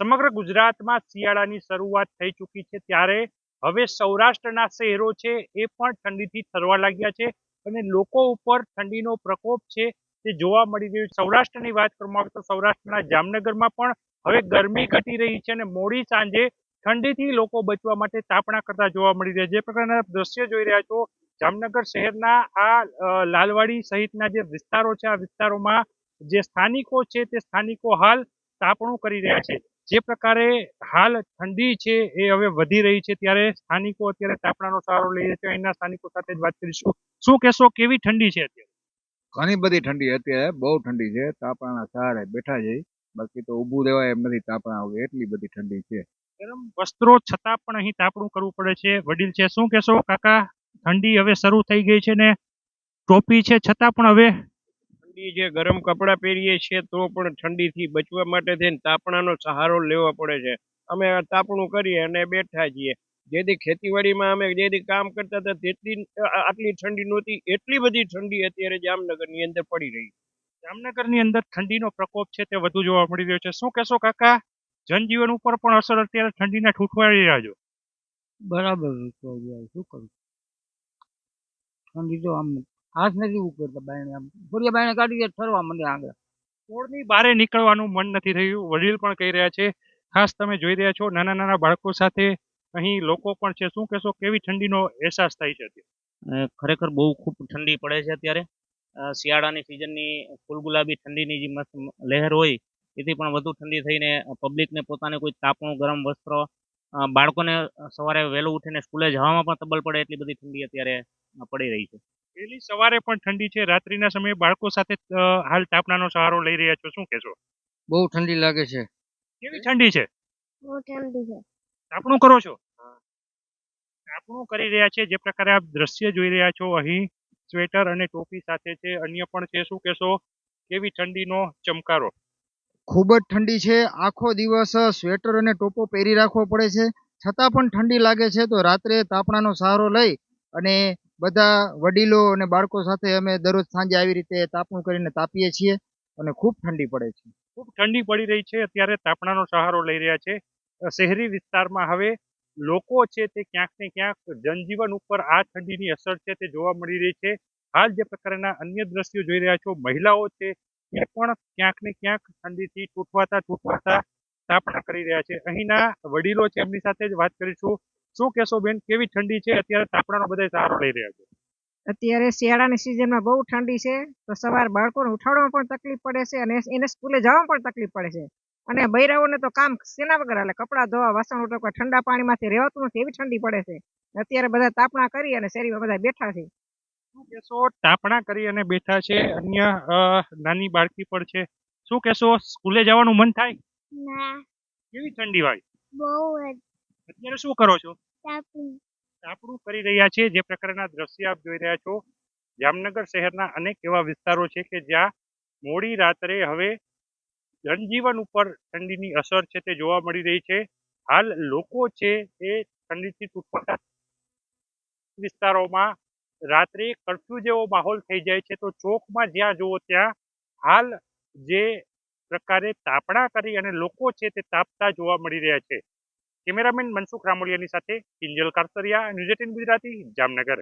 સમગ્ર ગુજરાતમાં શિયાળાની શરૂઆત થઈ ચૂકી છે ત્યારે હવે સૌરાષ્ટ્રના શહેરો છે એ પણ ઠંડીથી ઠરવા લાગ્યા છે અને લોકો ઉપર ઠંડીનો પ્રકોપ છે તે જોવા મળી રહ્યું છે. સૌરાષ્ટ્રની વાત કરવામાં આવે તો સૌરાષ્ટ્રના જામનગરમાં પણ હવે ગરમી ઘટી રહી છે અને મોડી સાંજે ઠંડીથી લોકો બચવા માટે તાપણા કરતા જોવા મળી રહ્યા છે. જે પ્રકારના દ્રશ્ય જોઈ રહ્યા છો જામનગર શહેરના આ લાલવાડી સહિતના જે વિસ્તારો છે આ વિસ્તારોમાં જે સ્થાનિકો છે તે સ્થાનિકો હાલ તાપણું કરી રહ્યા છે. જે પ્રકારે હાલ ઠંડી છે એ હવે વધી રહી છે ત્યારે સ્થાનિકો અત્યારે તાપણાનો સહારો લઈ રહ્યા છે. અહીંના સ્થાનિકો સાથે જ વાત કરીશું. શું કહેશો, કેવી ઠંડી છે અત્યારે? ઘણી બધી ઠંડી અત્યારે બહુ ઠંડી છે. તાપણાના સહારે બેઠા છે, બાકી તો ઊભું રહેવાય એમ નથી. તાપણા વગર એટલી બધી ઠંડી છે. ગરમ વસ્ત્રો છતાં પણ અહીં તાપણું કરવું પડે છે. વડીલ છે, શું કહેશો કાકા? ઠંડી હવે શરૂ થઈ ગઈ છે ને ટોપી છે છતાં પણ હવે ઠંડી છે, ગરમ કપડાં પહેરીએ છીએ તો પણ ઠંડીથી બચવા માટે થઈને તાપણાનો સહારો લેવો પડે છે. અમે આ તાપણું કરીએ અને બેઠા છીએ. જેથી ખેતીવાડીમાં અમે જેથી કામ કરતા હતા તેટલી આટલી ઠંડી નહોતી. એટલી બધી ઠંડી અત્યારે જામનગરની અંદર પડી રહી. જામનગરની અંદર ઠંડીનો પ્રકોપ છે તે વધુ જોવા મળી રહ્યો છે. શું કહેશો કાકા? જનજીવન ઉપર પણ અસર અત્યારે ઠંડીના ઠૂંઠવાઈ રહ્યા છો. બરાબર શું કરું, ઠંડી તો આમ હાથ નથી ઉકળતા. બાયણે આમ ફોડિયા બાયણે કાઢી દે ઠરવા મને આગળ. પોળની બારે નીકળવાનું મન નથી થયું. વડીલ પણ કહી રહ્યા છે. ખાસ તમે જોઈ રહ્યા છો નાના નાના બાળકો સાથે અહીં લોકો પણ છે. શું કહેશો, કેવી ઠંડીનો અહેસાસ થાય છે અત્યારે? ખરેખર બહુ ખૂબ ઠંડી પડે છે અત્યારે. શિયાળાની સિઝનની ફૂલગુલાબી ઠંડીની જે મસ્ત લહેર હોય એથી પણ વધુ ઠંડી થઈને પબ્લિકને પોતાને કોઈ તાપણું ગરમ વસ્ત્રો, બાળકોને સવારે વહેલું ઉઠીને સ્કૂલે જવામાં પણ તબલ પડે એટલી બધી ઠંડી અત્યારે પડી રહી છે. વહેલી સવારે પણ ઠંડી છે. રાત્રિના સમયે બાળકો સાથે હાલ તાપણાનો સહારો લઈ રહ્યા છો. શું કહેશો? બહુ ઠંડી લાગે છે. કેવી ઠંડી છે? બહુ ઠંડી છે. તાપણું કરો છો? તાપણું કરી રહ્યા છે. જે પ્રકારે આપ દ્રશ્ય જોઈ રહ્યા છો અહીં સ્વેટર અને ટોપી સાથે છે. અન્ય પણ છે. શું કહેશો, કેવી ઠંડીનો ચમકારો? ખૂબ જ ઠંડી છે. આખો દિવસ સ્વેટર અને ટોપો પહેરી રાખવો પડે છે, છતાં પણ ઠંડી લાગે છે. તો રાત્રે તાપણાનો સહારો લઈ અને બધા વડીલો અને બાળકો સાથે અમે દરરોજ સાંજે આવી રીતે તાપણું કરીને તાપીએ છીએ અને ખૂબ ઠંડી પડે છે. ખૂબ ઠંડી પડી રહી છે. અત્યારે તાપણાનો સહારો લઈ રહ્યા છે. શહેરી વિસ્તારમાં હવે લોકો છે તે ક્યાંક ને ક્યાંક જનજીવન ઉપર આ ઠંડીની અસર છે તે જોવા મળી રહી છે. હાલ જે પ્રકારના અન્ય દ્રશ્યો જોઈ રહ્યા છો મહિલાઓ છે એ પણ ક્યાંક ને ક્યાંક ઠંડીથી તૂટવાતા તાપણા કરી રહ્યા છે. અહીંના વડીલો છે એમની સાથે જ વાત કરીશું. શું કહેશો બેન, કેવી ઠંડી છે અત્યારે? તાપણાનો બધા સહારો લઈ રહ્યા છે. અત્યારે શિયાળાની સિઝનમાં બહુ ઠંડી છે તો સવાર બાળકોને ઉઠાડવામાં પણ તકલીફ પડે છે અને એને સ્કૂલે જવામાં પણ તકલીફ પડે છે. અને બૈરાઓને તો કામ શેના વગર હાલે? કપડાં ધોવા, વાસણ ઉટકવા, ઠંડા પાણીમાંથી રહેવાતું નથી એવી ઠંડી પડે છે. અત્યારે બધા તાપણા કરી અને શેરીમાં બધા બેઠા છે. શું કહેશો, તાપણા કરી અને બેઠા છે? અન્ય નાની બાળકી પણ છે. શું કહેશો, સ્કૂલે જવાનું મન થાય? ના, કેવી ઠંડી હોય? બહુ અત્યારે શું કરો છો? તાપી. તાપણું કરી રહ્યા છે. જે પ્રકારના દ્રશ્ય આપ જોઈ રહ્યા છો જામનગર શહેરના અનેક એવા વિસ્તારો છે કે જ્યાં મોડી રાત્રે હવે જનજીવન ઉપર ઠંડીની અસર છે તે જોવા મળી રહી છે. હાલ લોકો છે એ ઠંડીથી તૂટવાતા વિસ્તારોમાં રાત્રે કર્ફ્યુ જેવો માહોલ થઈ જાય છે તો ચોકમાં જ્યાં જુઓ ત્યાં હાલ જે પ્રકારે તાપણા કરી અને લોકો છે તે તાપતા જોવા મળી રહ્યા છે. કેમેરામેન મનસુખ રામોલિયાની સાથે કિંજલ કારસરિયા, ન્યૂઝ 18 ગુજરાતી, જામનગર.